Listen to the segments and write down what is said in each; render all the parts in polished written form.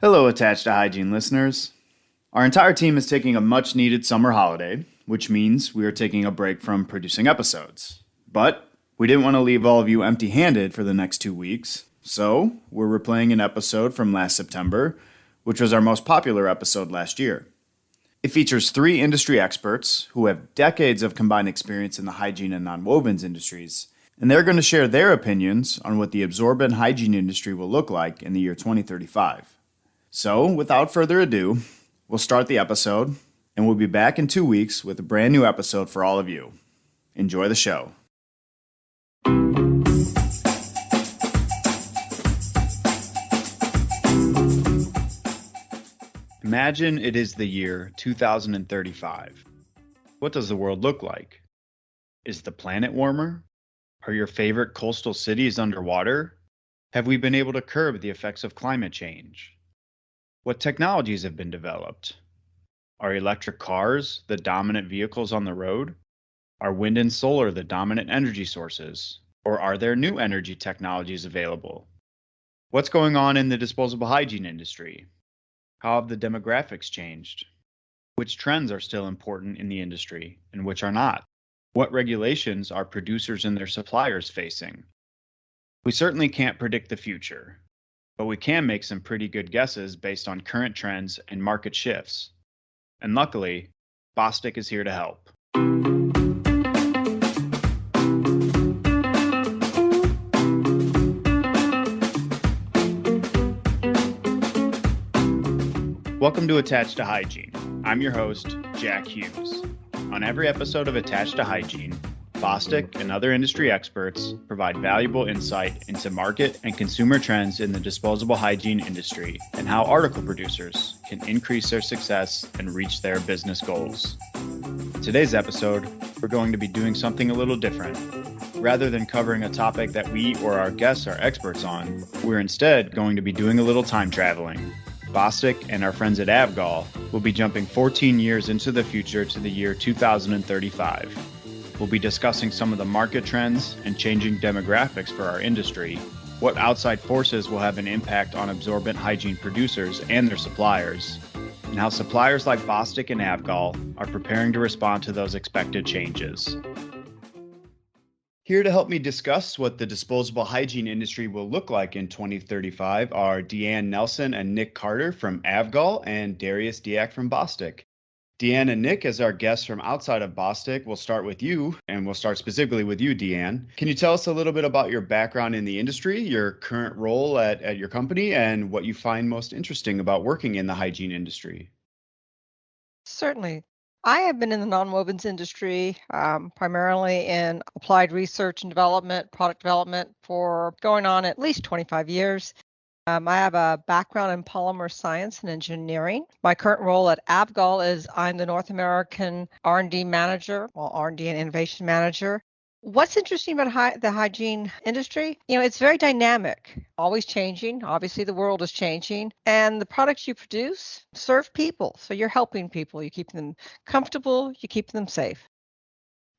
Hello, Attached to Hygiene listeners. Our entire team is taking a much needed summer holiday, which means we are taking a break from producing episodes. But we didn't want to leave all of you empty handed for the next 2 weeks, so we're replaying an episode from last September, which was our most popular episode last year. It features 3 industry experts who have decades of combined experience in the hygiene and nonwovens industries, and they're going to share their opinions on what the absorbent hygiene industry will look like in the year 2035. So, without further ado, we'll start the episode, and we'll be back in 2 weeks with a brand new episode for all of you. Enjoy the show. Imagine it is the year 2035. What does the world look like? Is the planet warmer? Are your favorite coastal cities underwater? Have we been able to curb the effects of climate change? What technologies have been developed? Are electric cars the dominant vehicles on the road? Are wind and solar the dominant energy sources? Or are there new energy technologies available? What's going on in the disposable hygiene industry? How have the demographics changed? Which trends are still important in the industry and which are not? What regulations are producers and their suppliers facing? We certainly can't predict the future, but we can make some pretty good guesses based on current trends and market shifts. And luckily, Bostik is here to help. Welcome to Attached to Hygiene. I'm your host, Jack Hughes. On every episode of Attached to Hygiene, Bostik and other industry experts provide valuable insight into market and consumer trends in the disposable hygiene industry and how article producers can increase their success and reach their business goals. In today's episode, we're going to be doing something a little different. Rather than covering a topic that we or our guests are experts on, we're instead going to be doing a little time traveling. Bostik and our friends at Avgol will be jumping 14 years into the future to the year 2035. We'll be discussing some of the market trends and changing demographics for our industry, what outside forces will have an impact on absorbent hygiene producers and their suppliers, and how suppliers like Bostik and Avgol are preparing to respond to those expected changes. Here to help me discuss what the disposable hygiene industry will look like in 2035 are DeeAnn Nelson and Nick Carter from Avgol and Darius Deak from Bostik. DeeAnn and Nick, as our guests from outside of Bostik, we'll start with you, and we'll start specifically with you, DeeAnn. Can you tell us a little bit about your background in the industry, your current role at your company, and what you find most interesting about working in the hygiene industry? Certainly. I have been in the nonwovens industry, primarily in applied research and development, product development for going on at least 25 years. I have a background in polymer science and engineering. My current role at Avgol is I'm the North American R&D manager, R&D and innovation manager. What's interesting about the hygiene industry? It's very dynamic, always changing. Obviously, the world is changing, and the products you produce serve people. So you're helping people. You keep them comfortable. You keep them safe.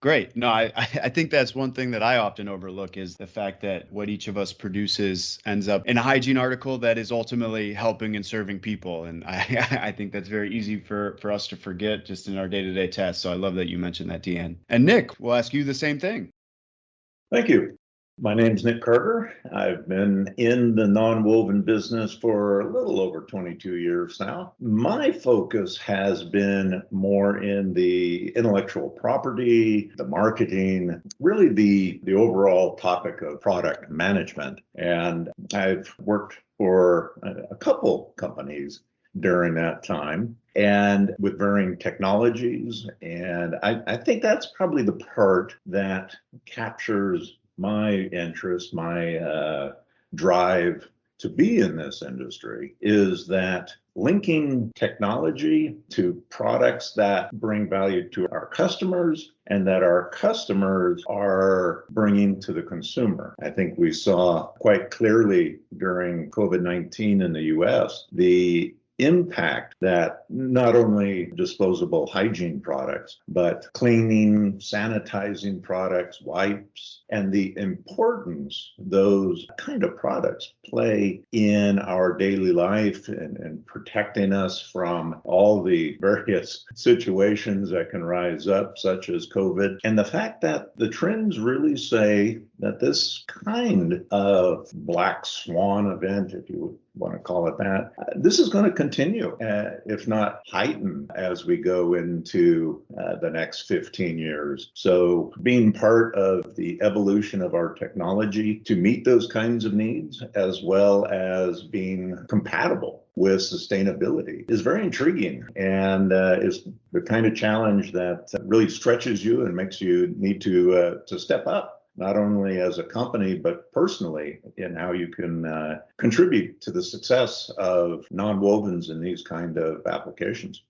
Great. No, I think that's one thing that I often overlook is the fact that what each of us produces ends up in a hygiene article that is ultimately helping and serving people. And I think that's very easy for us to forget just in our day-to-day tasks. So I love that you mentioned that, DeeAnn. And Nick, we'll ask you the same thing. Thank you. My name's Nick Carter. I've been in the nonwoven business for a little over 22 years now. My focus has been more in the intellectual property, the marketing, really the overall topic of product management. And I've worked for a couple companies during that time and with varying technologies. And I think that's probably the part that captures my interest, my drive to be in this industry is that linking technology to products that bring value to our customers and that our customers are bringing to the consumer. I think we saw quite clearly during COVID-19 in the US, the impact that not only disposable hygiene products, but cleaning, sanitizing products, wipes, and the importance those kind of products play in our daily life and protecting us from all the various situations that can rise up, such as COVID. And the fact that the trends really say that this kind of black swan event, if you would want to call it that, this is going to continue, if not heighten, as we go into the next 15 years. So being part of the evolution of our technology to meet those kinds of needs, as well as being compatible with sustainability, is very intriguing and is the kind of challenge that really stretches you and makes you need to step up, not only as a company, but personally in how you can contribute to the success of nonwovens in these kind of applications.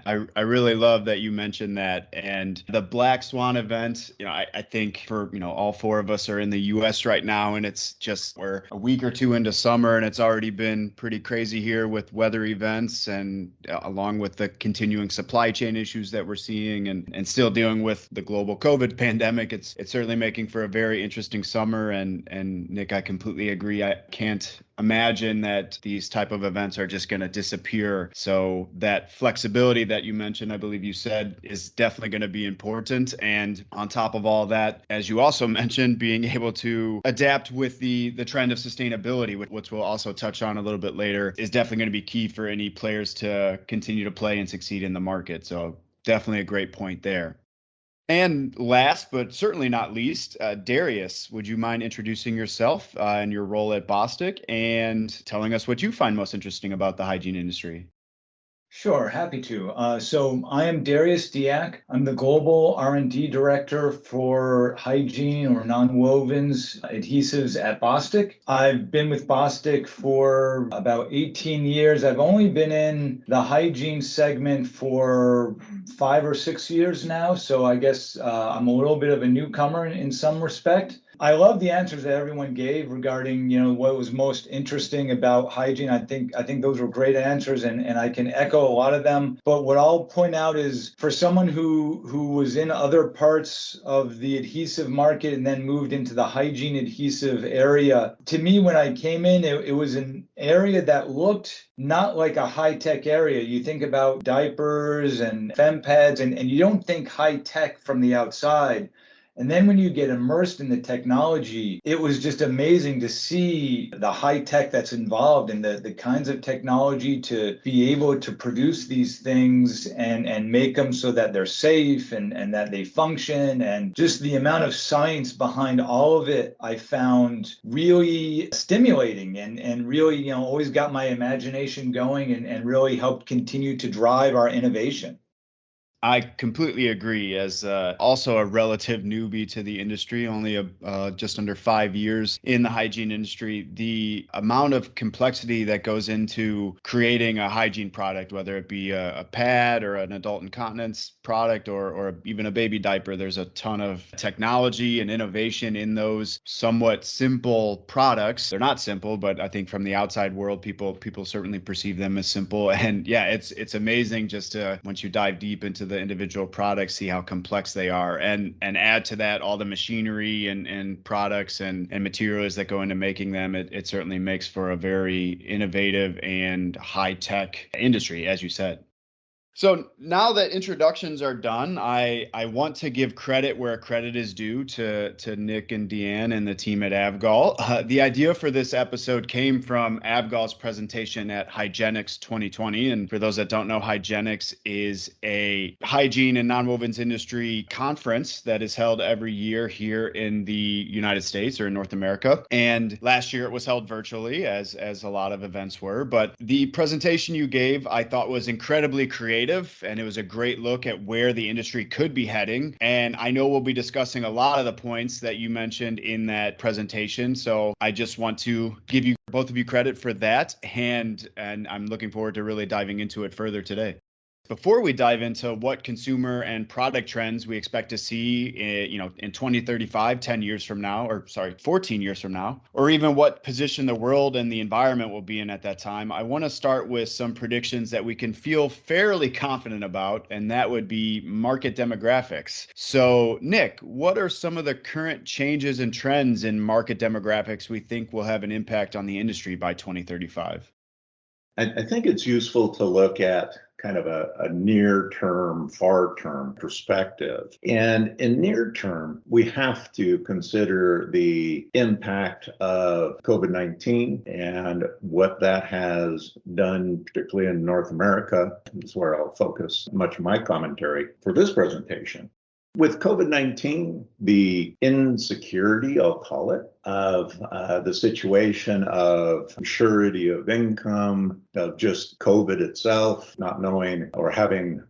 I really love that you mentioned that. And the Black Swan event, I think for, all four of us are in the US right now, and it's just, we're a week or two into summer and it's already been pretty crazy here with weather events and along with the continuing supply chain issues that we're seeing and still dealing with the global COVID pandemic. It's certainly making for a very interesting summer. And Nick, I completely agree. I can't imagine that these type of events are just going to disappear. So that flexibility that you mentioned, I believe you said, is definitely going to be important. And on top of all that, as you also mentioned, being able to adapt with the trend of sustainability, which we'll also touch on a little bit later, is definitely going to be key for any players to continue to play and succeed in the market. So definitely a great point there. And last, but certainly not least, Darius, would you mind introducing yourself and your role at Bostik and telling us what you find most interesting about the hygiene industry? Sure, happy to. So I am Darius Deak. I'm the Global R&D Director for Hygiene or Nonwovens adhesives at Bostik. I've been with Bostik for about 18 years. I've only been in the hygiene segment for 5 or 6 years now, so I guess I'm a little bit of a newcomer in some respect. I love the answers that everyone gave regarding, what was most interesting about hygiene. I think those were great answers, and I can echo a lot of them. But what I'll point out is for someone who was in other parts of the adhesive market and then moved into the hygiene adhesive area, to me, when I came in, it was an area that looked not like a high-tech area. You think about diapers and fem pads, and you don't think high-tech from the outside. And then when you get immersed in the technology, it was just amazing to see the high tech that's involved and the kinds of technology to be able to produce these things and make them so that they're safe and that they function. And just the amount of science behind all of it, I found really stimulating and really, always got my imagination going and really helped continue to drive our innovation. I completely agree. As also a relative newbie to the industry, only just under 5 years in the hygiene industry, the amount of complexity that goes into creating a hygiene product, whether it be a pad or an adult incontinence product or even a baby diaper, there's a ton of technology and innovation in those somewhat simple products. They're not simple, but I think from the outside world, people certainly perceive them as simple. And yeah, it's amazing just to, once you dive deep into the individual products, see how complex they are, and add to that all the machinery and products and materials that go into making them. It certainly makes for a very innovative and high-tech industry, as you said. So now that introductions are done, I want to give credit where credit is due to Nick and DeeAnn and the team at Avgol. The idea for this episode came from Avgol's presentation at Hygienics 2020. And for those that don't know, Hygienics is a hygiene and nonwovens industry conference that is held every year here in the United States or in North America. And last year it was held virtually, as a lot of events were. But the presentation you gave, I thought, was incredibly creative, and it was a great look at where the industry could be heading. And I know we'll be discussing a lot of the points that you mentioned in that presentation. So I just want to give you both of you credit for that. And I'm looking forward to really diving into it further today. Before we dive into what consumer and product trends we expect to see in 2035, 10 years from now, 14 years from now, or even what position the world and the environment will be in at that time, I want to start with some predictions that we can feel fairly confident about, and that would be market demographics. So, Nick, what are some of the current changes and trends in market demographics we think will have an impact on the industry by 2035? I think it's useful to look at kind of a near term, far term perspective. And in near term, we have to consider the impact of COVID-19 and what that has done, particularly in North America. This is where I'll focus much of my commentary for this presentation. With COVID-19, the insecurity, I'll call it, of the situation of surety of income, of just COVID itself, not knowing or having,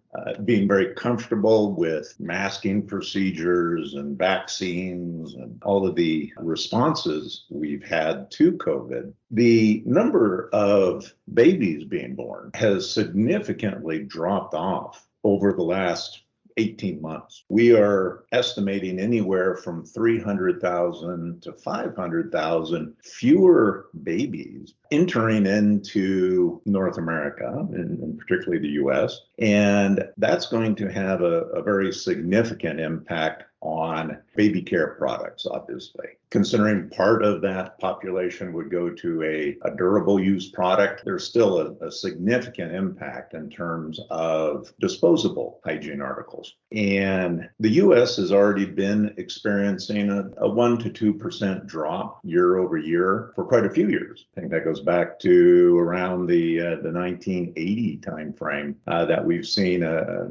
being very comfortable with masking procedures and vaccines and all of the responses we've had to COVID, the number of babies being born has significantly dropped off over the last 18 months. We are estimating anywhere from 300,000 to 500,000 fewer babies entering into North America, and particularly the US. And that's going to have a very significant impact on baby care products, obviously. Considering part of that population would go to a durable use product, there's still a significant impact in terms of disposable hygiene articles. And the US has already been experiencing a 1 to 2% drop year over year for quite a few years. I think that goes back to around the 1980 timeframe that we've seen a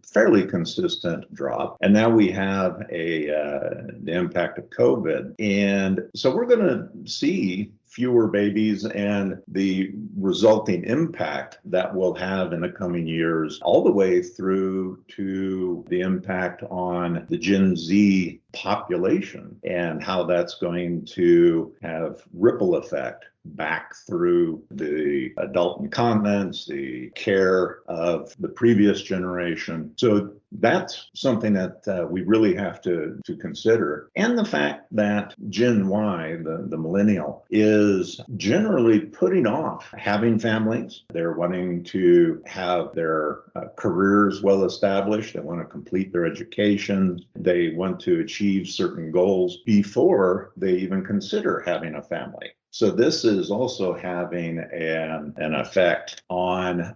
fairly consistent drop. And now we have the impact of COVID. And so we're going to see fewer babies and the resulting impact that we'll have in the coming years, all the way through to the impact on the Gen Z population and how that's going to have ripple effect back through the adult incontinence, the care of the previous generation. So that's something that we really have to consider. And the fact that Gen Y, the millennial, is generally putting off having families. They're wanting to have their careers well established. They want to complete their education. They want to achieve certain goals before they even consider having a family. So this is also having an effect on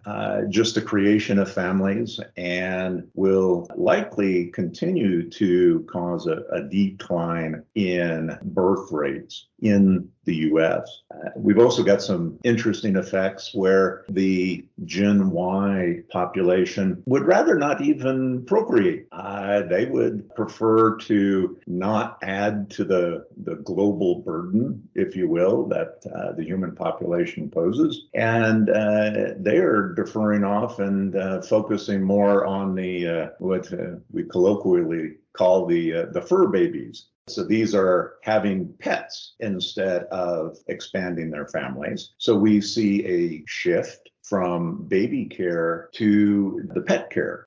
just the creation of families, and will likely continue to cause a decline in birth rates in the US. We've also got some interesting effects where the Gen Y population would rather not even procreate. They would prefer to not add to the global burden, if you will, that the human population poses. And they are deferring off and focusing more on the what we colloquially call the fur babies. So these are having pets instead of expanding their families. So we see a shift from baby care to the pet care.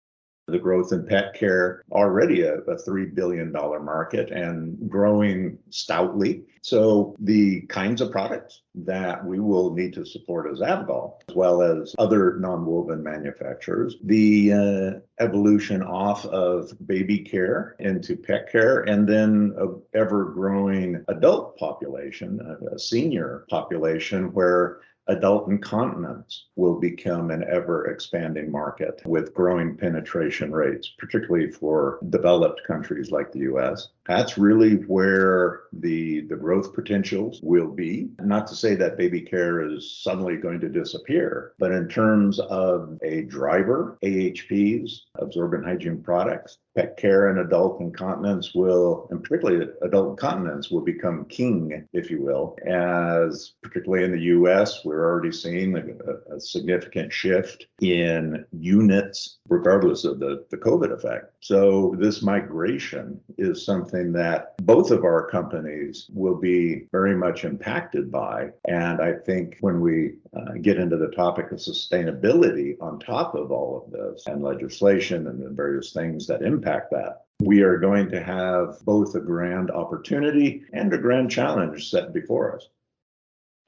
The growth in pet care, already a $3 billion market and growing stoutly. So the kinds of products that we will need to support as Avgol, as well as other nonwoven manufacturers, the evolution off of baby care into pet care, and then an ever-growing adult population, a senior population, where adult incontinence will become an ever-expanding market with growing penetration rates, particularly for developed countries like the US. That's really where the growth potentials will be. Not to say that baby care is suddenly going to disappear, but in terms of a driver, AHPs, absorbent hygiene products, pet care and adult incontinence will, and particularly adult incontinence, will become king, if you will, as particularly in the US, we're already seeing a significant shift in units, regardless of the COVID effect. So this migration is something that both of our companies will be very much impacted by. And I think when we get into the topic of sustainability on top of all of this and legislation and the various things that impact that, we are going to have both a grand opportunity and a grand challenge set before us.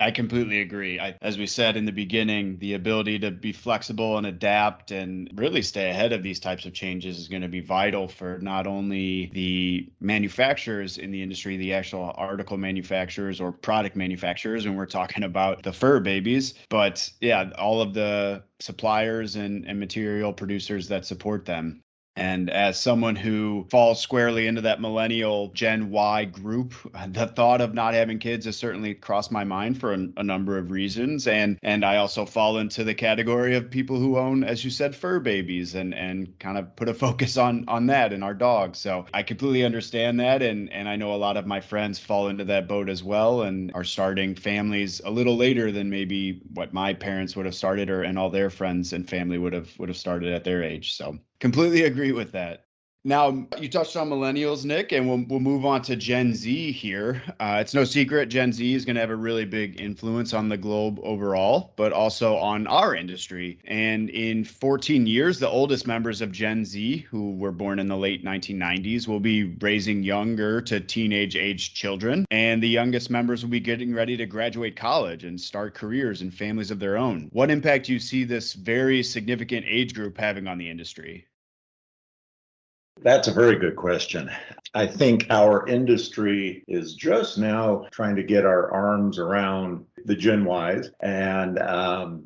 I completely agree. As we said in the beginning, the ability to be flexible and adapt and really stay ahead of these types of changes is going to be vital for not only the manufacturers in the industry, the actual article manufacturers or product manufacturers, and we're talking about the fur babies, but yeah, all of the suppliers and material producers that support them. And as someone who falls squarely into that millennial Gen Y group, the thought of not having kids has certainly crossed my mind for a number of reasons. And I also fall into the category of people who own, as you said, fur babies and kind of put a focus on that and our dogs. So I completely understand that. And I know a lot of my friends fall into that boat as well and are starting families a little later than maybe what my parents would have started and all their friends and family would have started at their age. So completely agree with that. Now, you touched on millennials, Nick, and we'll move on to Gen Z here. It's no secret Gen Z is going to have a really big influence on the globe overall, but also on our industry. And in 14 years, the oldest members of Gen Z, who were born in the late 1990s, will be raising younger to teenage-aged children. And the youngest members will be getting ready to graduate college and start careers and families of their own. What impact do you see this very significant age group having on the industry? That's a very good question. I think our industry is just now trying to get our arms around the Gen Ys. And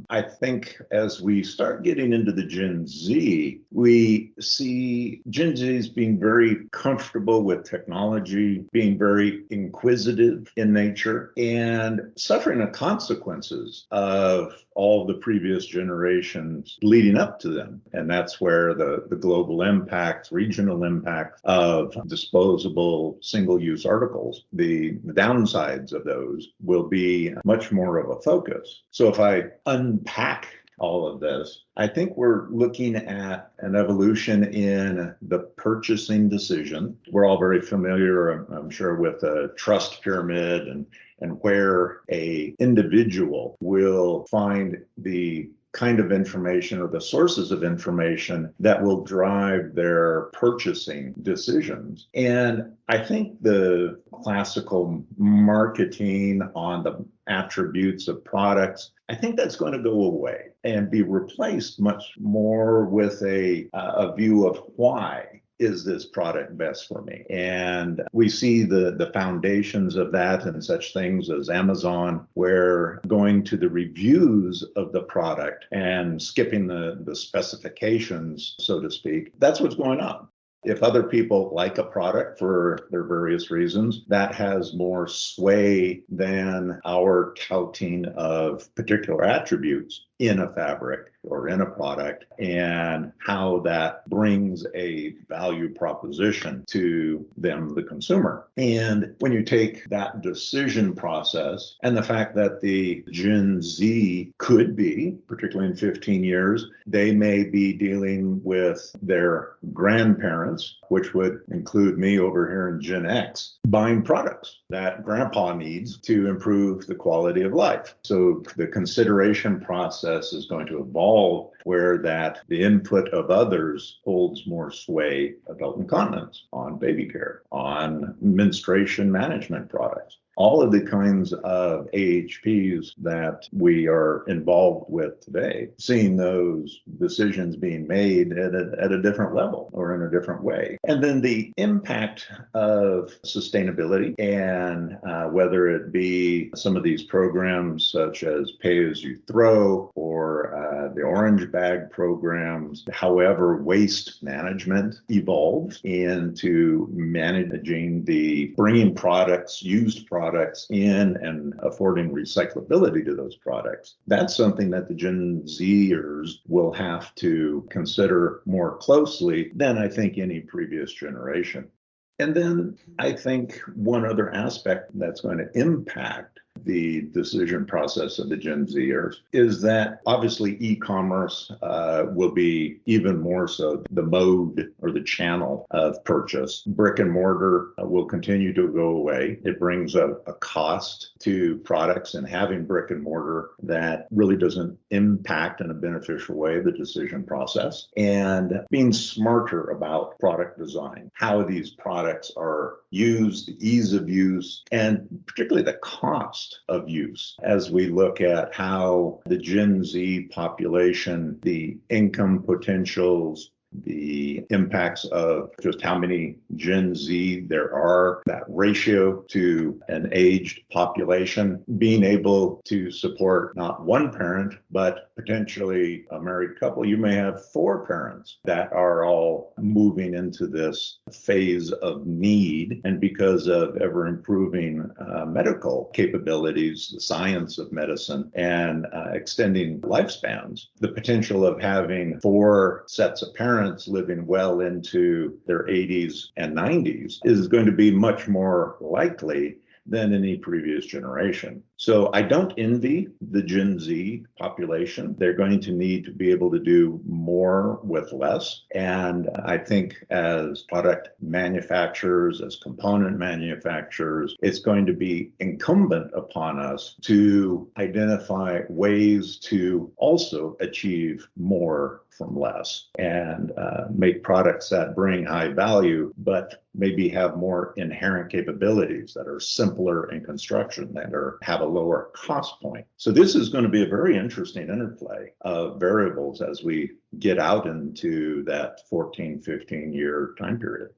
I think as we start getting into the Gen Z, we see Gen Zs being very comfortable with technology, being very inquisitive in nature, and suffering the consequences of all the previous generations leading up to them. And that's where the global impacts, regional impact of disposable single-use articles, the downsides of those will be much more of a focus. So if I unpack all of this, I think we're looking at an evolution in the purchasing decision. We're all very familiar, I'm sure, with the trust pyramid and where a individual will find the kind of information or the sources of information that will drive their purchasing decisions. And I think the classical marketing on the attributes of products, I think that's going to go away and be replaced much more with a view of why is this product best for me? And we see the foundations of that and such things as Amazon, where going to the reviews of the product and skipping the specifications, so to speak, that's what's going on. If other people like a product for their various reasons, that has more sway than our touting of particular attributes in a fabric or in a product and how that brings a value proposition to them, the consumer. And when you take that decision process and the fact that the Gen Z could be, particularly in 15 years, they may be dealing with their grandparents, which would include me over here in Gen X, buying products that grandpa needs to improve the quality of life. So the consideration process is going to evolve where that the input of others holds more sway. Adult incontinence, on baby care, on menstruation management products. All of the kinds of AHPs that we are involved with today, seeing those decisions being made at a different level or in a different way. And then the impact of sustainability and whether it be some of these programs such as pay as you throw or the orange bag programs. However, waste management evolved into managing the bringing products, used products in and affording recyclability to those products. That's something that the Gen Zers will have to consider more closely than I think any previous generation. And then I think one other aspect that's going to impact the decision process of the Gen Zers is that obviously e-commerce will be even more so the mode or the channel of purchase. Brick and mortar will continue to go away. It brings a cost to products, and having brick and mortar that really doesn't impact in a beneficial way the decision process. And being smarter about product design, how these products are used, the ease of use, and particularly the cost of use as we look at how the Gen Z population, the income potentials, the impacts of just how many Gen Z there are, that ratio to an aged population, being able to support not one parent, but potentially a married couple. You may have 4 parents that are all moving into this phase of need. And because of ever improving medical capabilities, the science of medicine, and extending lifespans, the potential of having 4 sets of parents living well into their 80s and 90s is going to be much more likely than any previous generation. So I don't envy the Gen Z population. They're going to need to be able to do more with less. And I think as product manufacturers, as component manufacturers, it's going to be incumbent upon us to identify ways to also achieve more from less and make products that bring high value, but maybe have more inherent capabilities that are simpler in construction, that have a lower cost point. So this is going to be a very interesting interplay of variables as we get out into that 14, 15-year time period.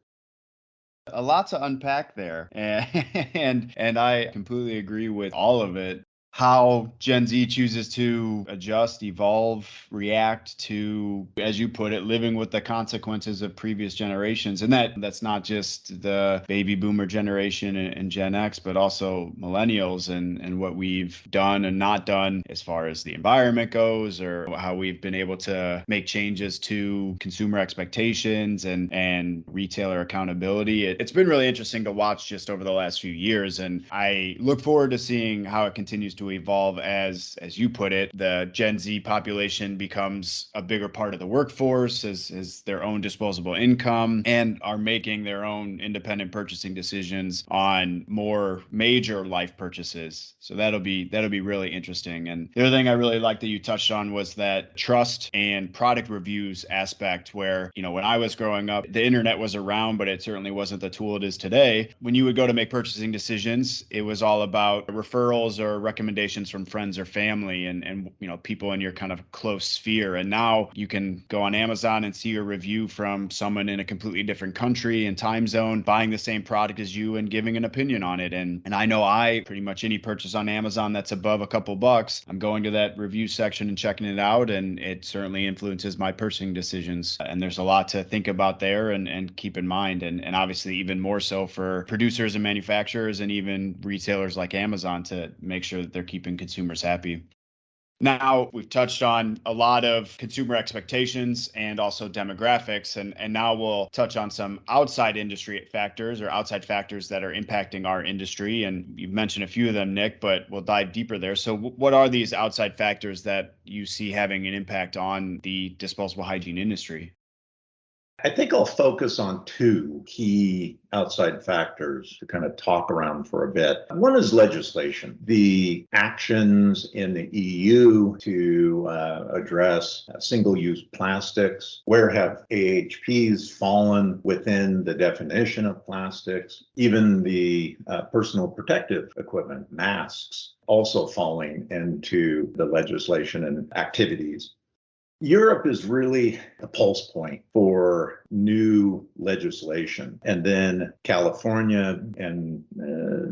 A lot to unpack there, and I completely agree with all of it. How Gen Z chooses to adjust, evolve, react to, as you put it, living with the consequences of previous generations. And that's not just the baby boomer generation and Gen X, but also millennials and what we've done and not done as far as the environment goes, or how we've been able to make changes to consumer expectations and retailer accountability. It's been really interesting to watch just over the last few years. And I look forward to seeing how it continues to evolve as you put it, the Gen Z population becomes a bigger part of the workforce as their own disposable income and are making their own independent purchasing decisions on more major life purchases. So that'll be really interesting. And the other thing I really like that you touched on was that trust and product reviews aspect, where, when I was growing up, the internet was around, but it certainly wasn't the tool it is today. When you would go to make purchasing decisions, it was all about referrals or recommendations from friends or family and people in your kind of close sphere. And now you can go on Amazon and see a review from someone in a completely different country and time zone buying the same product as you and giving an opinion on it. And I know pretty much any purchase on Amazon that's above a couple bucks, I'm going to that review section and checking it out, and it certainly influences my purchasing decisions. And there's a lot to think about there and keep in mind, and obviously even more so for producers and manufacturers and even retailers like Amazon to make sure that they're keeping consumers happy. Now, we've touched on a lot of consumer expectations and also demographics, and now we'll touch on some outside industry factors or outside factors that are impacting our industry. And you've mentioned a few of them, Nick, but we'll dive deeper there. So what are these outside factors that you see having an impact on the disposable hygiene industry? I think I'll focus on 2 key outside factors to kind of talk around for a bit. One is legislation. The actions in the EU to address single-use plastics. Where have AHPs fallen within the definition of plastics? Even the personal protective equipment, masks, also falling into the legislation and activities. Europe is really a pulse point for new legislation. And then California and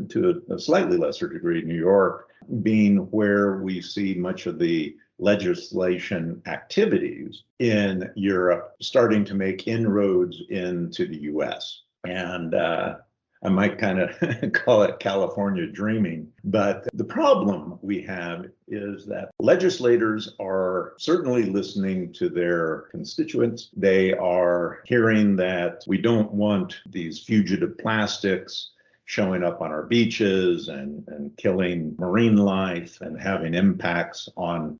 to a slightly lesser degree, New York, being where we see much of the legislation activities in Europe starting to make inroads into the US. And I might kind of call it California dreaming. But the problem we have is that legislators are certainly listening to their constituents. They are hearing that we don't want these fugitive plastics showing up on our beaches and killing marine life and having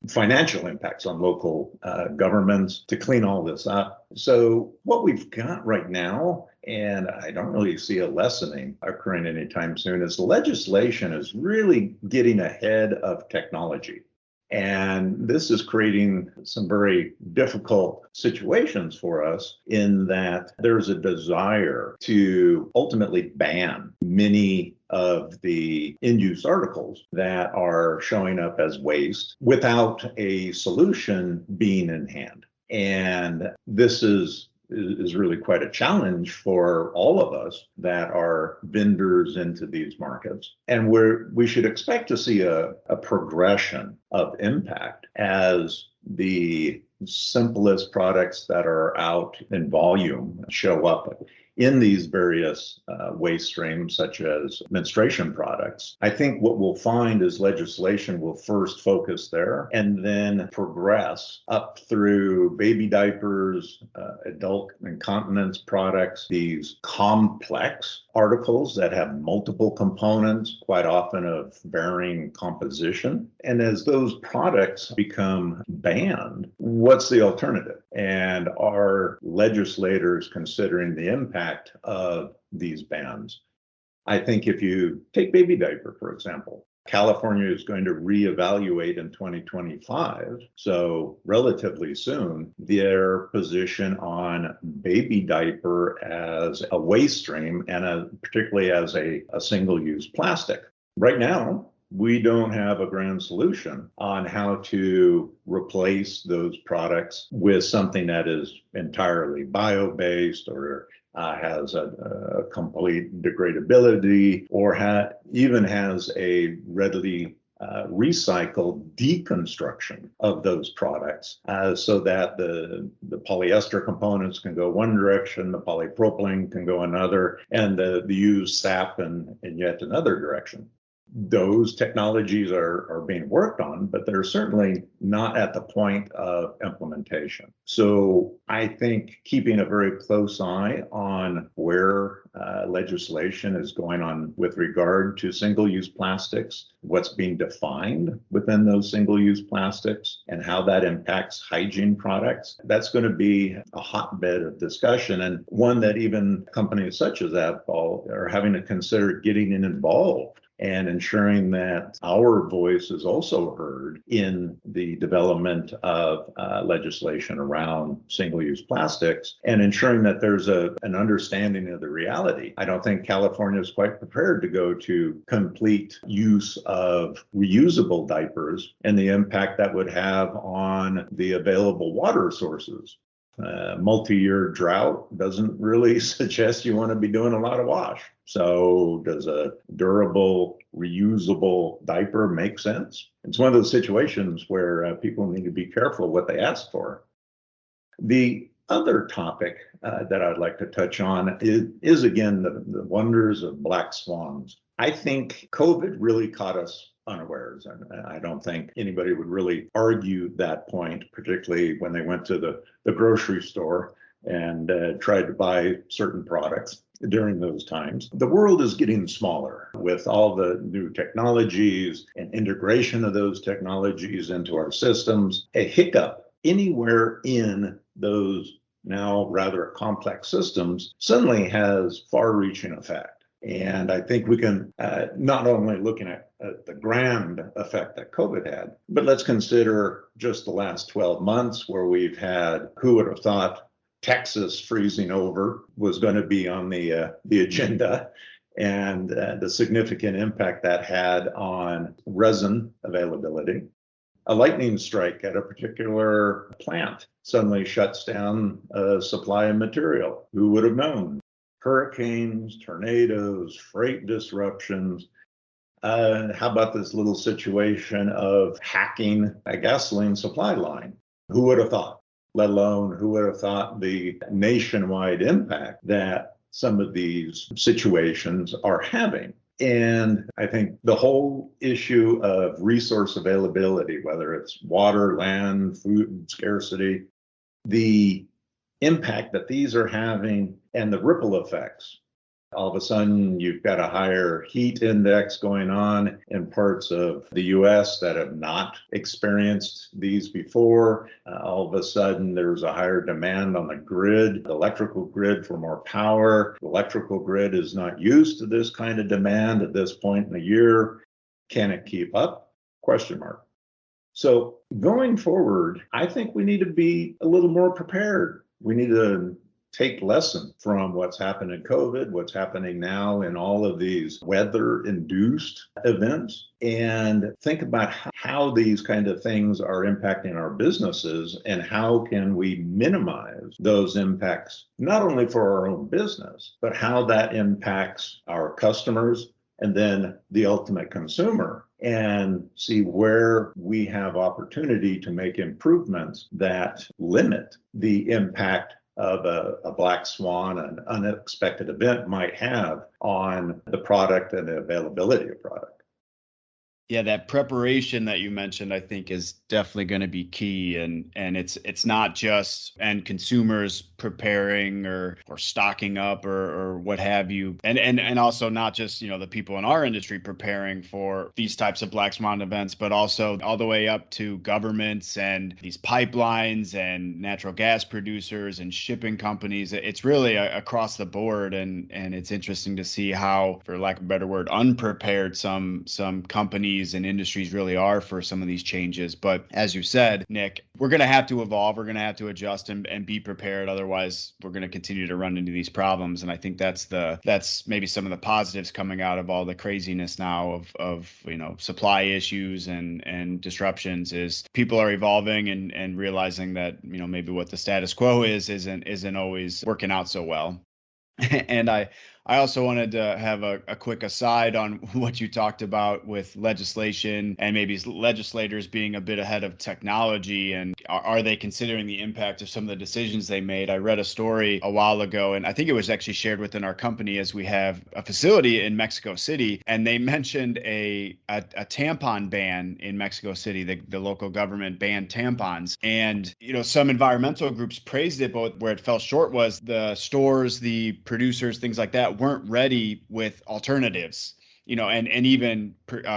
financial impacts on local governments to clean all this up. So what we've got right now, and I don't really see a lessening occurring anytime soon, is legislation is really getting ahead of technology. And this is creating some very difficult situations for us in that there's a desire to ultimately ban many of the in-use articles that are showing up as waste without a solution being in hand. And this is really quite a challenge for all of us that are vendors into these markets. And we should expect to see a progression of impact as the simplest products that are out in volume show up in these various waste streams, such as menstruation products. I think what we'll find is legislation will first focus there and then progress up through baby diapers, adult incontinence products, these complex articles that have multiple components, quite often of varying composition. And as those products become banned, what's the alternative? And are legislators considering the impact of these bans? I think if you take baby diaper, for example, California is going to reevaluate in 2025, so relatively soon, their position on baby diaper as a waste stream and particularly as a single-use plastic. Right now, we don't have a grand solution on how to replace those products with something that is entirely bio-based or has a complete degradability or even has a readily recycled deconstruction of those products so that the polyester components can go one direction, the polypropylene can go another, and the used SAP in yet another direction. Those technologies are being worked on, but they're certainly not at the point of implementation. So I think keeping a very close eye on where legislation is going on with regard to single-use plastics, what's being defined within those single-use plastics, and how that impacts hygiene products, that's going to be a hotbed of discussion, and one that even companies such as Avgol are having to consider getting involved and ensuring that our voice is also heard in the development of legislation around single-use plastics and ensuring that there's an understanding of the reality. I don't think California is quite prepared to go to complete use of reusable diapers and the impact that would have on the available water sources. Multi-year drought doesn't really suggest you want to be doing a lot of wash. So does a durable, reusable diaper make sense? It's one of those situations where people need to be careful what they ask for. The other topic that I'd like to touch on is again, the wonders of black swans. I think COVID really caught us unawares, and I don't think anybody would really argue that point, particularly when they went to the grocery store and tried to buy certain products during those times. The world is getting smaller with all the new technologies and integration of those technologies into our systems. A hiccup anywhere in those now rather complex systems suddenly has far-reaching effect. And I think we can not only looking at the grand effect that COVID had, but let's consider just the last 12 months where we've had, who would have thought Texas freezing over was going to be on the agenda, and the significant impact that had on resin availability. A lightning strike at a particular plant suddenly shuts down a supply of material. Who would have known? Hurricanes, tornadoes, freight disruptions. How about this little situation of hacking a gasoline supply line? Who would have thought? Let alone who would have thought the nationwide impact that some of these situations are having. And I think the whole issue of resource availability, whether it's water, land, food scarcity, the impact that these are having and the ripple effects. All of a sudden, you've got a higher heat index going on in parts of the US that have not experienced these before. All of a sudden, there's a higher demand on the grid, the electrical grid, for more power. The electrical grid is not used to this kind of demand at this point in the year. Can it keep up? Question mark. So going forward, I think we need to be a little more prepared. We need to take lesson from what's happened in COVID, what's happening now in all of these weather-induced events, and think about how these kind of things are impacting our businesses and how can we minimize those impacts, not only for our own business, but how that impacts our customers and then the ultimate consumer, and see where we have opportunity to make improvements that limit the impact of a black swan, an unexpected event might have on the product and the availability of product. Yeah, that preparation that you mentioned, I think, is definitely going to be key. And it's not just end consumers preparing or stocking up or what have you. And also not just, the people in our industry preparing for these types of black swan events, but also all the way up to governments and these pipelines and natural gas producers and shipping companies. It's really across the board. And it's interesting to see how, for lack of a better word, unprepared some companies and industries really are for some of these changes. But as you said, Nick, we're going to have to evolve. We're going to have to adjust and be prepared. Otherwise, we're going to continue to run into these problems. And I think that's maybe some of the positives coming out of all the craziness now of supply issues and disruptions, is people are evolving and realizing that, maybe what the status quo isn't always working out so well. And I also wanted to have a quick aside on what you talked about with legislation and maybe legislators being a bit ahead of technology, and are they considering the impact of some of the decisions they made? I read a story a while ago, and I think it was actually shared within our company, as we have a facility in Mexico City, and they mentioned a tampon ban in Mexico City. The local government banned tampons, and some environmental groups praised it, but where it fell short was the stores, the producers, things like that weren't ready with alternatives, and even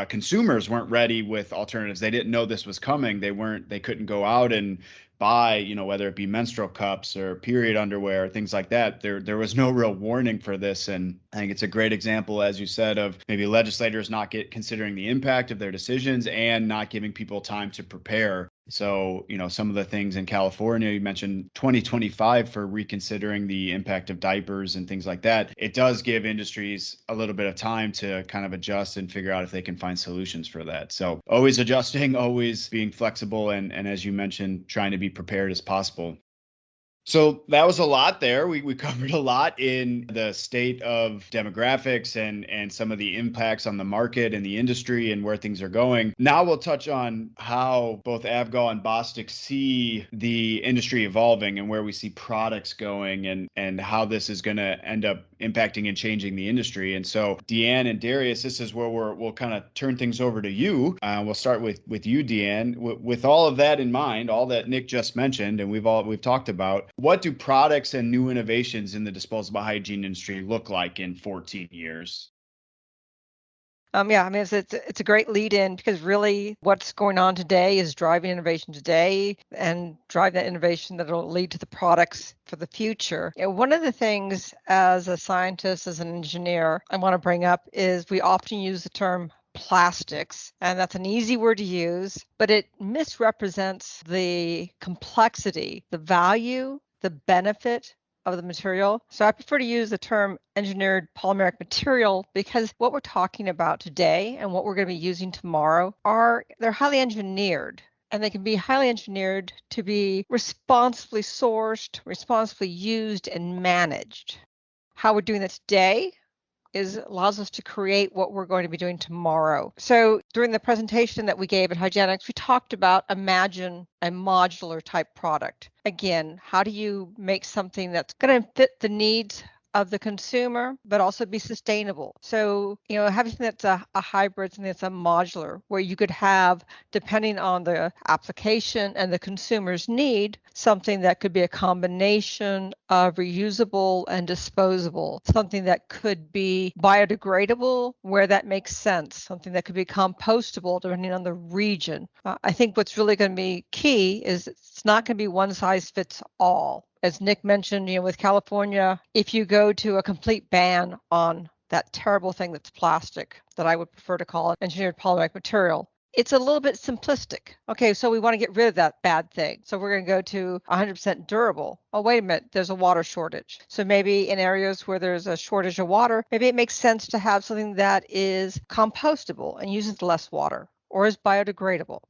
consumers weren't ready with alternatives. They didn't know this was coming. They couldn't go out and buy, whether it be menstrual cups or period underwear, things like that. There was no real warning for this. And I think it's a great example, as you said, of maybe legislators not considering the impact of their decisions and not giving people time to prepare. So, some of the things in California, you mentioned 2025 for reconsidering the impact of diapers and things like that. It does give industries a little bit of time to kind of adjust and figure out if they can find solutions for that. So always adjusting, always being flexible, and as you mentioned, trying to be prepared as possible. So that was a lot there. We covered a lot in the state of demographics and some of the impacts on the market and the industry and where things are going. Now we'll touch on how both Avgol and Bostik see the industry evolving and where we see products going and how this is going to end up impacting and changing the industry. And so DeeAnn and Darius, this is where we'll kind of turn things over to you. We'll start with you, DeeAnn. With all of that in mind, all that Nick just mentioned and we've talked about, what do products and new innovations in the disposable hygiene industry look like in 14 years? It's a great lead in, because really what's going on today is driving innovation today and drive that innovation that will lead to the products for the future. One of the things as a scientist, as an engineer, I want to bring up is we often use the term plastics, and that's an easy word to use, but it misrepresents the complexity, the value, the benefit of the material. So I prefer to use the term engineered polymeric material, because what we're talking about today and what we're going to be using tomorrow they're highly engineered, and they can be highly engineered to be responsibly sourced, responsibly used, and managed. How we're doing that today allows us to create what we're going to be doing tomorrow. So during the presentation that we gave at Hygienics, we talked about imagine a modular type product. Again, how do you make something that's going to fit the needs of the consumer, but also be sustainable? So, having something that's a hybrid, something that's a modular, where you could have, depending on the application and the consumer's need, something that could be a combination of reusable and disposable, something that could be biodegradable where that makes sense, something that could be compostable depending on the region. I think what's really going to be key is it's not going to be one size fits all. As Nick mentioned, with California, if you go to a complete ban on that terrible thing that's plastic, that I would prefer to call it engineered polymeric material, it's a little bit simplistic. Okay, so we want to get rid of that bad thing. So we're going to go to 100% durable. Oh, wait a minute, there's a water shortage. So maybe in areas where there's a shortage of water, maybe it makes sense to have something that is compostable and uses less water or is biodegradable.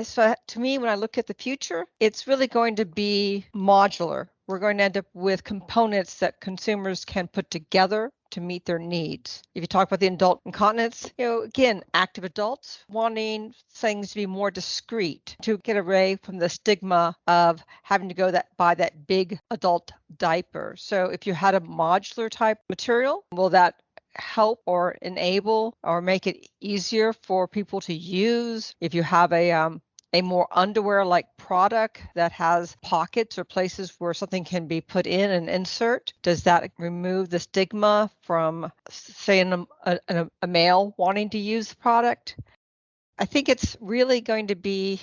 So to me, when I look at the future, it's really going to be modular. We're going to end up with components that consumers can put together to meet their needs. If you talk about the adult incontinence, again, active adults wanting things to be more discreet, to get away from the stigma of having to go buy that big adult diaper. So if you had a modular type material, will that help or enable or make it easier for people to use? If you have a more underwear-like product that has pockets or places where something can be put in and insert, does that remove the stigma from, say, a male wanting to use the product? I think it's really going to be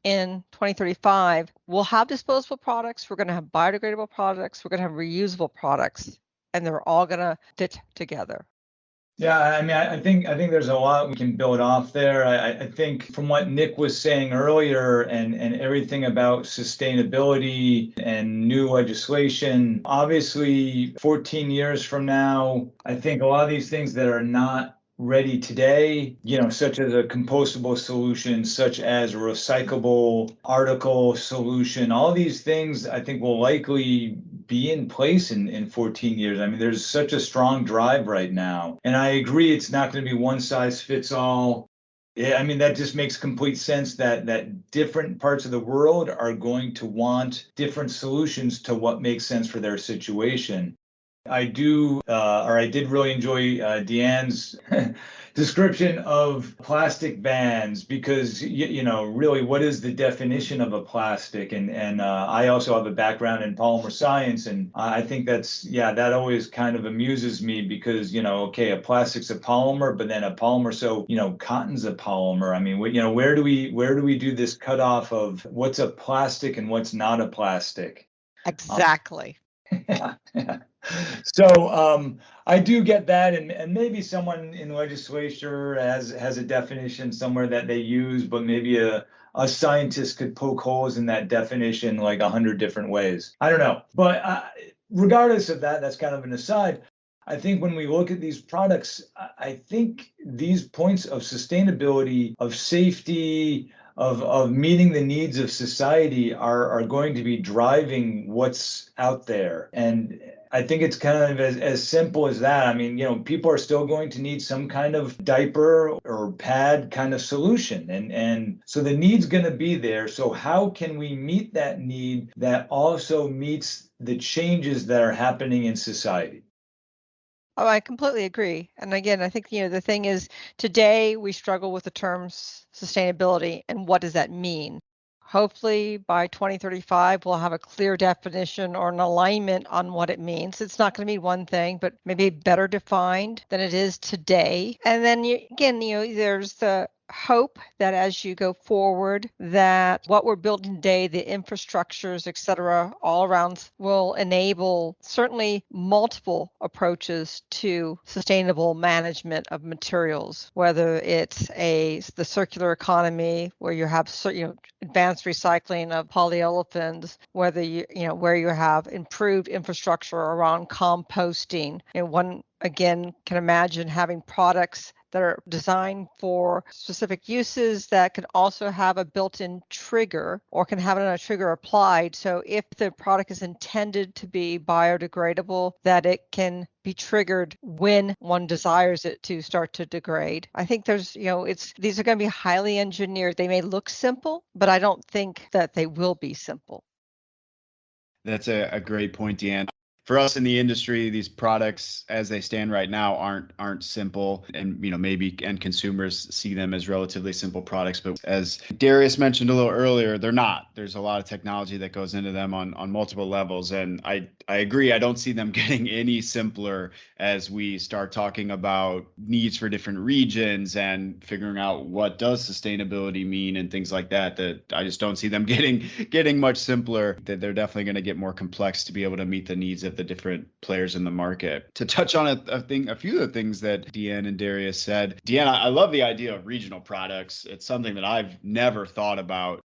in 2035, we'll have disposable products, we're going to have biodegradable products, we're going to have reusable products, and they're all going to fit together. Yeah, I mean, I think there's a lot we can build off there. I think from what Nick was saying earlier and everything about sustainability and new legislation, obviously 14 years from now, I think a lot of these things that are not ready today, such as a compostable solution, such as a recyclable article solution, all these things I think will likely be in place in 14 years. I mean, there's such a strong drive right now. And I agree, it's not going to be one size fits all. Yeah, I mean, that just makes complete sense that different parts of the world are going to want different solutions to what makes sense for their situation. I did really enjoy DeeAnn's description of plastic bans, because really, what is the definition of a plastic? And I also have a background in polymer science, and I think that always kind of amuses me, because okay, a plastic's a polymer, but then a polymer, so cotton's a polymer. I mean, where do we do this cutoff of what's a plastic and what's not a plastic? Exactly. Yeah. So I do get that, and maybe someone in the legislature has a definition somewhere that they use, but maybe a scientist could poke holes in that definition like 100 different ways. I don't know, but regardless of that, that's kind of an aside. I think when we look at these products, I think these points of sustainability, of safety, of meeting the needs of society are going to be driving what's out there. And I think it's kind of as simple as that. I mean, people are still going to need some kind of diaper or pad kind of solution. And so the need's going to be there. So how can we meet that need that also meets the changes that are happening in society? Oh, I completely agree. And again, I think, the thing is, today we struggle with the terms sustainability and what does that mean? Hopefully by 2035, we'll have a clear definition or an alignment on what it means. It's not going to be one thing, but maybe better defined than it is today. And then again, there's the hope that as you go forward, that what we're building today, the infrastructures, et cetera, all around, will enable certainly multiple approaches to sustainable management of materials, whether it's the circular economy where you have advanced recycling of polyolefins, whether where you have improved infrastructure around composting. One again can imagine having products that are designed for specific uses that can also have a built-in trigger or can have a trigger applied. So if the product is intended to be biodegradable, that it can be triggered when one desires it to start to degrade. I think these are going to be highly engineered. They may look simple, but I don't think that they will be simple. That's a great point, DeeAnn. For us in the industry, these products as they stand right now aren't simple, and maybe end consumers see them as relatively simple products, but as Darius mentioned a little earlier, they're not. There's a lot of technology that goes into them on multiple levels, and I agree. I don't see them getting any simpler as we start talking about needs for different regions and figuring out what does sustainability mean and things like that. That I just don't see them getting much simpler. That they're definitely going to get more complex to be able to meet the needs of the different players in the market. To touch on a few of the things that DeeAnn and Darius said. DeeAnn, I love the idea of regional products. It's something that I've never thought about.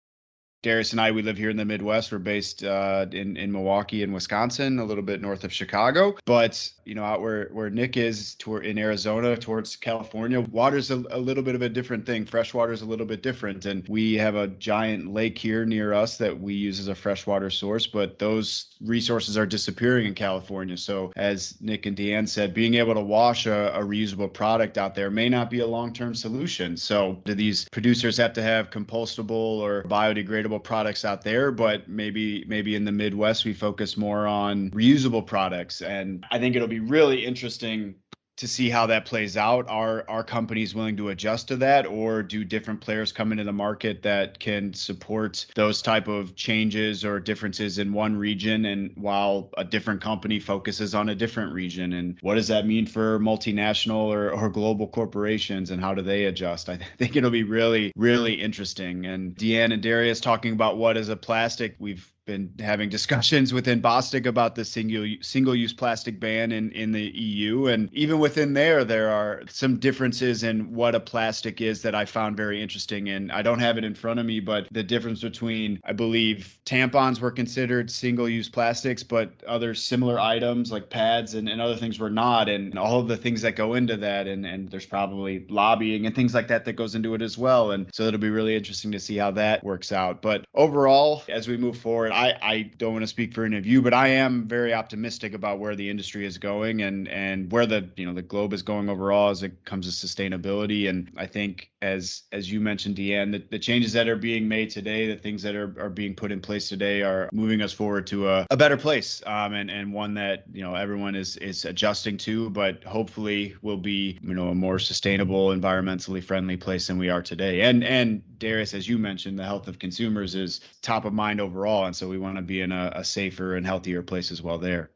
Darius and we live here in the Midwest. We're based in Milwaukee and Wisconsin, a little bit north of Chicago. But, out where Nick is in Arizona towards California, water's a little bit of a different thing. Fresh water is a little bit different. And we have a giant lake here near us that we use as a freshwater source, but those resources are disappearing in California. So as Nick and DeeAnn said, being able to wash a reusable product out there may not be a long-term solution. So do these producers have to have compostable or biodegradable products out there, but maybe in the Midwest we focus more on reusable products? And I think it'll be really interesting to see how that plays out. Are companies willing to adjust to that, or do different players come into the market that can support those type of changes or differences in one region, and while a different company focuses on a different region? And what does that mean for multinational or global corporations, and how do they adjust? I think it'll be really, really interesting. And DeeAnn and Darius talking about what is a plastic. We've been having discussions within Bostik about the single-use plastic ban in the EU. And even within there are some differences in what a plastic is that I found very interesting. And I don't have it in front of me, but the difference between, I believe, tampons were considered single-use plastics, but other similar items like pads and other things were not. And all of the things that go into that, and there's probably lobbying and things like that goes into it as well. And so it'll be really interesting to see how that works out. But overall, as we move forward, I don't want to speak for any of you, but I am very optimistic about where the industry is going and where the globe is going overall as it comes to sustainability. And I think as you mentioned, DeeAnn, the changes that are being made today, the things that are being put in place today are moving us forward to a better place, and one that everyone is adjusting to, but hopefully will be a more sustainable, environmentally friendly place than we are today. And Darius, as you mentioned, the health of consumers is top of mind overall, and so we want to be in a safer and healthier place as well there.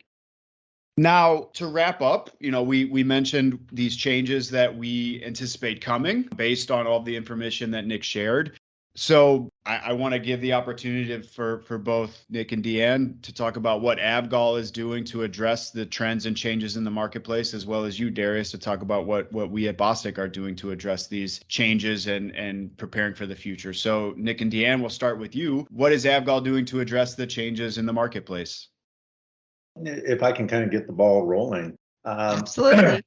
Now, to wrap up, we mentioned these changes that we anticipate coming based on all the information that Nick shared. So I want to give the opportunity for both Nick and DeeAnn to talk about what Avgol is doing to address the trends and changes in the marketplace, as well as you, Darius, to talk about what we at Bostik are doing to address these changes and preparing for the future. So Nick and DeeAnn, we'll start with you. What is Avgol doing to address the changes in the marketplace? If I can kind of get the ball rolling. Absolutely.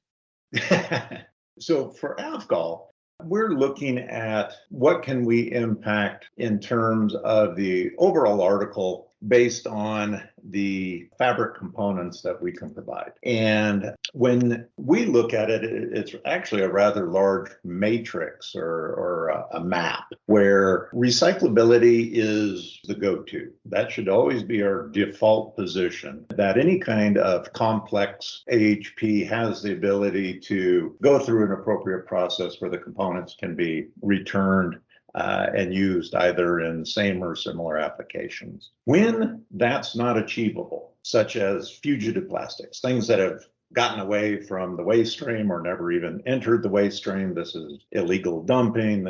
So for Avgol, we're looking at what can we impact in terms of the overall article based on the fabric components that we can provide. And when we look at it, it's actually a rather large matrix or a map where recyclability is the go-to. That should always be our default position, that any kind of complex AHP has the ability to go through an appropriate process where the components can be returned and used either in same or similar applications. When that's not achievable, such as fugitive plastics, things that have gotten away from the waste stream or never even entered the waste stream, this is illegal dumping,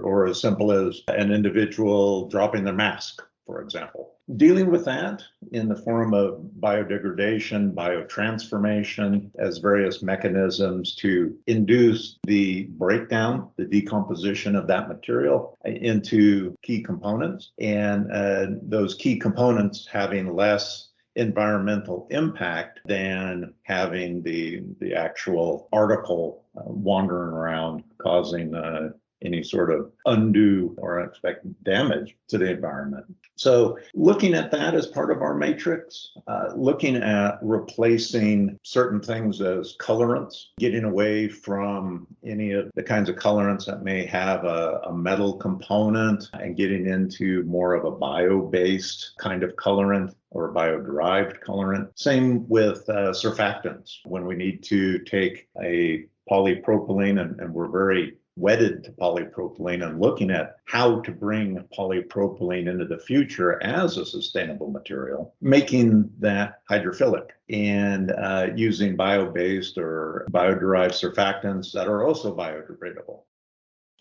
or as simple as an individual dropping their mask, for example. Dealing with that in the form of biodegradation, biotransformation, as various mechanisms to induce the breakdown, the decomposition of that material into key components, and those key components having less environmental impact than having the actual article wandering around causing any sort of undue or unexpected damage to the environment. So looking at that as part of our matrix, looking at replacing certain things as colorants, getting away from any of the kinds of colorants that may have a metal component and getting into more of a bio-based kind of colorant or bio-derived colorant. Same with surfactants. When we need to take a polypropylene, and we're very wedded to polypropylene and looking at how to bring polypropylene into the future as a sustainable material, making that hydrophilic and using bio-based or bio-derived surfactants that are also biodegradable.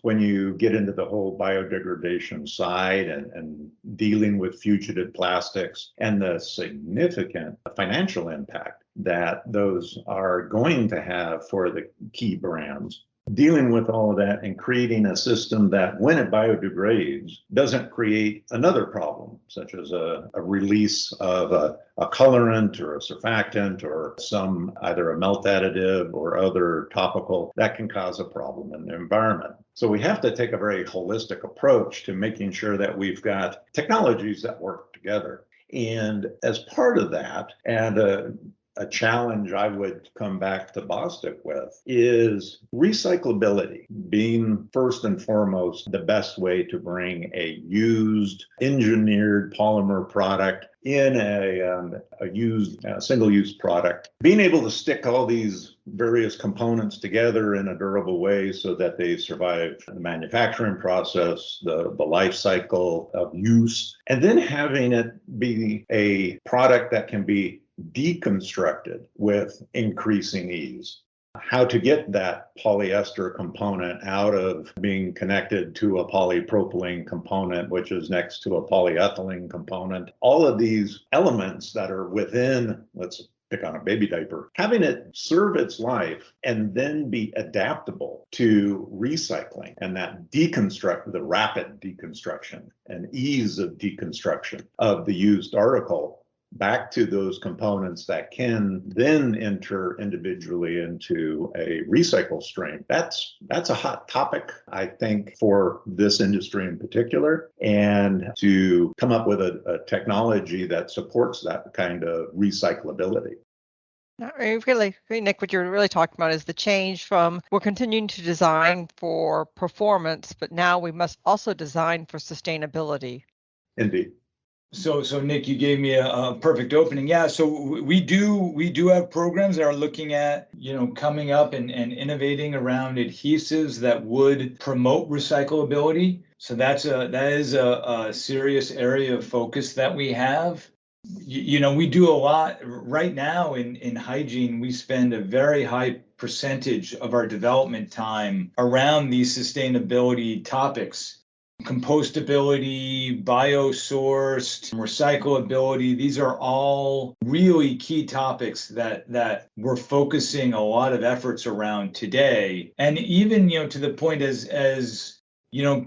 When you get into the whole biodegradation side and dealing with fugitive plastics and the significant financial impact that those are going to have for the key brands, dealing with all of that and creating a system that when it biodegrades doesn't create another problem, such as a release of a colorant or a surfactant or some either a melt additive or other topical that can cause a problem in the environment. So we have to take a very holistic approach to making sure that we've got technologies that work together. And as part of that, and a challenge I would come back to Bostik with is recyclability being first and foremost the best way to bring a used engineered polymer product in a used single-use product, being able to stick all these various components together in a durable way so that they survive the manufacturing process, the life cycle of use, and then having it be a product that can be deconstructed with increasing ease. How to get that polyester component out of being connected to a polypropylene component, which is next to a polyethylene component. All of these elements that are within, let's pick on a baby diaper, having it serve its life and then be adaptable to recycling and that deconstruct, the rapid deconstruction and ease of deconstruction of the used article back to those components that can then enter individually into a recycle stream. That's a hot topic, I think, for this industry in particular, and to come up with a technology that supports that kind of recyclability. Really, Nick, what you're really talking about is the change from we're continuing to design for performance, but now we must also design for sustainability. Indeed. So Nick, you gave me a perfect opening. Yeah, so we do have programs that are looking at, coming up and innovating around adhesives that would promote recyclability. So that is a serious area of focus that we have. We do a lot right now in hygiene. We spend a very high percentage of our development time around these sustainability topics. Compostability, biosourced, recyclability, these are all really key topics that we're focusing a lot of efforts around today. And even, to the point as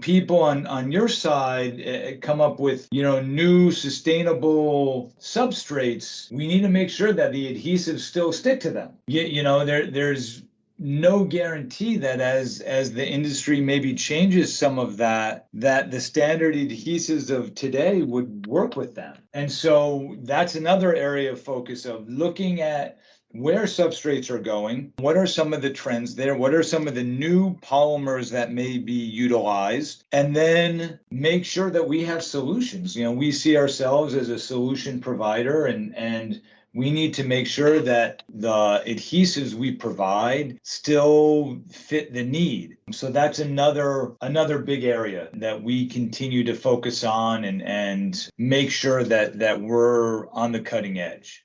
people on your side come up with, new sustainable substrates, we need to make sure that the adhesives still stick to them. There's no guarantee that as the industry maybe changes some of that the standard adhesives of today would work with them. And so that's another area of focus of looking at where substrates are going, what are some of the trends there, what are some of the new polymers that may be utilized, and then make sure that we have solutions. We see ourselves as a solution provider, and we need to make sure that the adhesives we provide still fit the need. So that's another big area that we continue to focus on and make sure that we're on the cutting edge.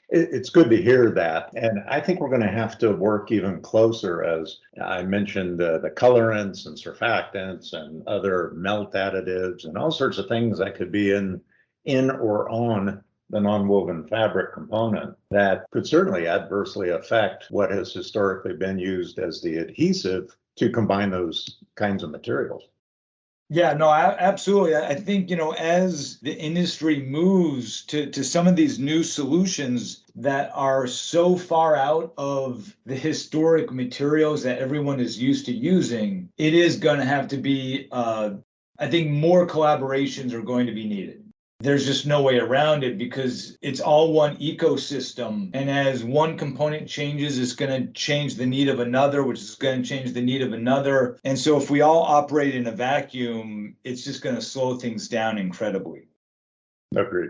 It's good to hear that. And I think we're going to have to work even closer, as I mentioned, the colorants and surfactants and other melt additives and all sorts of things that could be in or on the nonwoven fabric component that could certainly adversely affect what has historically been used as the adhesive to combine those kinds of materials. Yeah, no, absolutely. I think, as the industry moves to some of these new solutions that are so far out of the historic materials that everyone is used to using, it is going to have to be, I think more collaborations are going to be needed. There's just no way around it because it's all one ecosystem. And as one component changes, it's going to change the need of another, which is going to change the need of another. And so if we all operate in a vacuum, it's just going to slow things down incredibly. Agreed.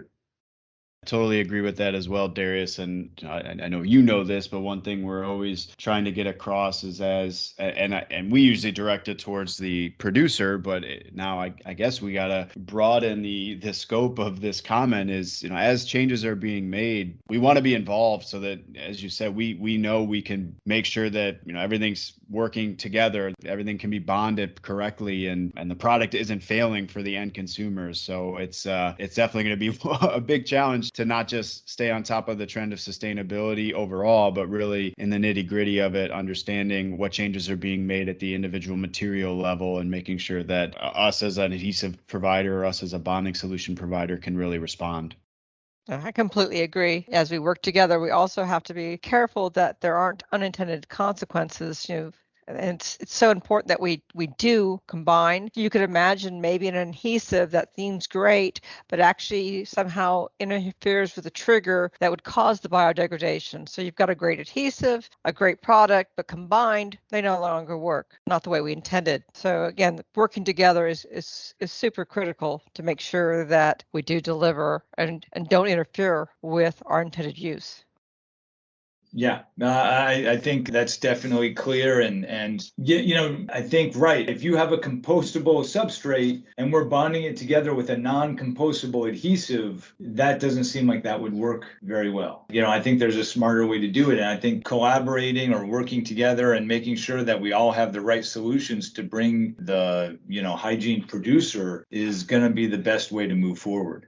Totally agree with that as well, Darius. And I know you know this, but one thing we're always trying to get across is and we usually direct it towards the producer, but now I guess we gotta broaden the scope of this comment is, as changes are being made, we want to be involved so that, as you said, we know we can make sure that everything's working together, everything can be bonded correctly, and the product isn't failing for the end consumers. So it's definitely going to be a big challenge to not just stay on top of the trend of sustainability overall, but really in the nitty gritty of it, understanding what changes are being made at the individual material level and making sure that us as an adhesive provider or us as a bonding solution provider can really respond. I completely agree. As we work together, we also have to be careful that there aren't unintended consequences. And it's so important that we do combine. You could imagine maybe an adhesive that seems great, but actually somehow interferes with the trigger that would cause the biodegradation. So you've got a great adhesive, a great product, but combined, they no longer work, not the way we intended. So again, working together is super critical to make sure that we do deliver and don't interfere with our intended use. Yeah, I think that's definitely clear. And I think, right, if you have a compostable substrate and we're bonding it together with a non-compostable adhesive, that doesn't seem like that would work very well. I think there's a smarter way to do it. And I think collaborating or working together and making sure that we all have the right solutions to bring the, hygiene producer is going to be the best way to move forward.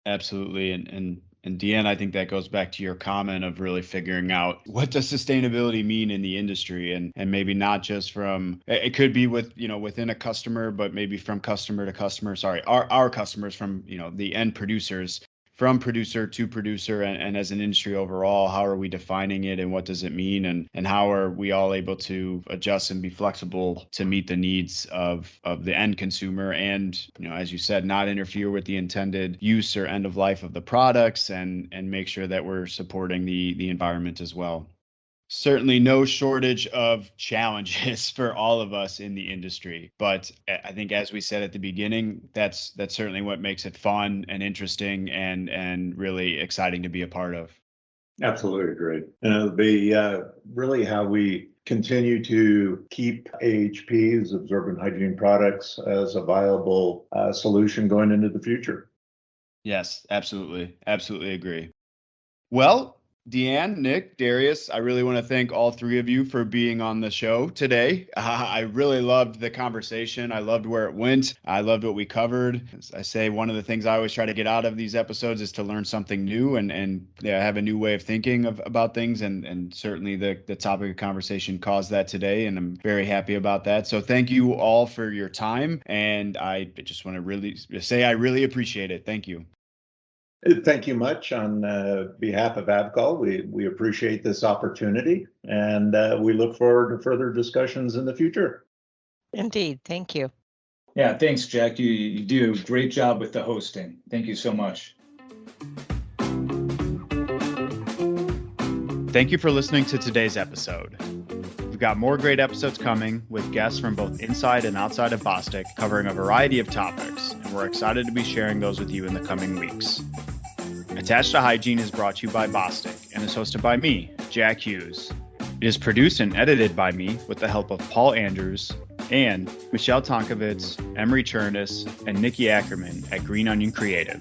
Absolutely. And DeeAnn, I think that goes back to your comment of really figuring out what does sustainability mean in the industry, and maybe not just from, it could be within a customer, but maybe from customer to customer, our customers, from, the end producers, from producer to producer, and as an industry overall, how are we defining it and what does it mean, and how are we all able to adjust and be flexible to meet the needs of the end consumer, and as you said, not interfere with the intended use or end of life of the products, and make sure that we're supporting the environment as well. Certainly no shortage of challenges for all of us in the industry. But I think, as we said at the beginning, that's certainly what makes it fun and interesting and really exciting to be a part of. Absolutely agree. And it'll be really how we continue to keep AHPs, absorbent hygiene products, as a viable solution going into the future. Yes, absolutely. Absolutely agree. Well, DeeAnn, Nick, Darius, I really want to thank all three of you for being on the show today. I really loved the conversation. I loved where it went. I loved what we covered. As I say, one of the things I always try to get out of these episodes is to learn something new and have a new way of thinking about things. And certainly the topic of conversation caused that today. And I'm very happy about that. So thank you all for your time. And I just want to really say I really appreciate it. Thank you. Thank you much on behalf of Avgol. We appreciate this opportunity, and we look forward to further discussions in the future. Indeed. Thank you. Yeah, thanks, Jack. You do a great job with the hosting. Thank you so much. Thank you for listening to today's episode. We've got more great episodes coming with guests from both inside and outside of Bostik covering a variety of topics, and we're excited to be sharing those with you in the coming weeks. Attached to Hygiene is brought to you by Bostik and is hosted by me, Jack Hughes. It is produced and edited by me with the help of Paul Andrews and Michelle Tonkovitz, Emery Chernus, and Nikki Ackerman at Green Onion Creative.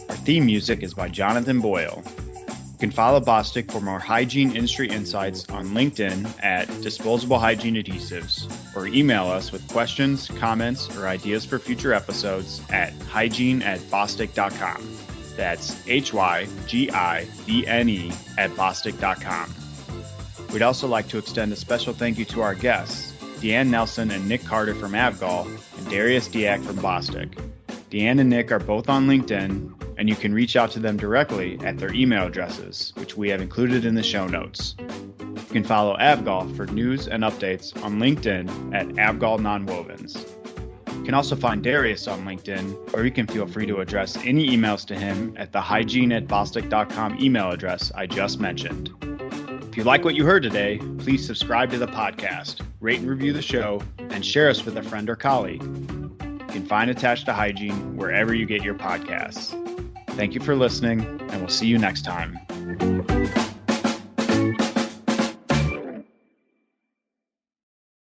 Our theme music is by Jonathan Boyle. You can follow Bostik for more hygiene industry insights on LinkedIn at Disposable Hygiene Adhesives, or email us with questions, comments, or ideas for future episodes at hygiene@bostik.com. That's HYGIBNE@bostik.com. We'd also like to extend a special thank you to our guests, DeeAnn Nelson and Nick Carter from Avgol, and Darius Deak from Bostik. DeeAnn and Nick are both on LinkedIn, and you can reach out to them directly at their email addresses, which we have included in the show notes. You can follow Avgol for news and updates on LinkedIn at Avgol Nonwovens. You can also find Darius on LinkedIn, or you can feel free to address any emails to him at the hygiene@bostik.com email address I just mentioned. If you like what you heard today, please subscribe to the podcast, rate and review the show, and share us with a friend or colleague. You can find Attached to Hygiene wherever you get your podcasts. Thank you for listening, and we'll see you next time.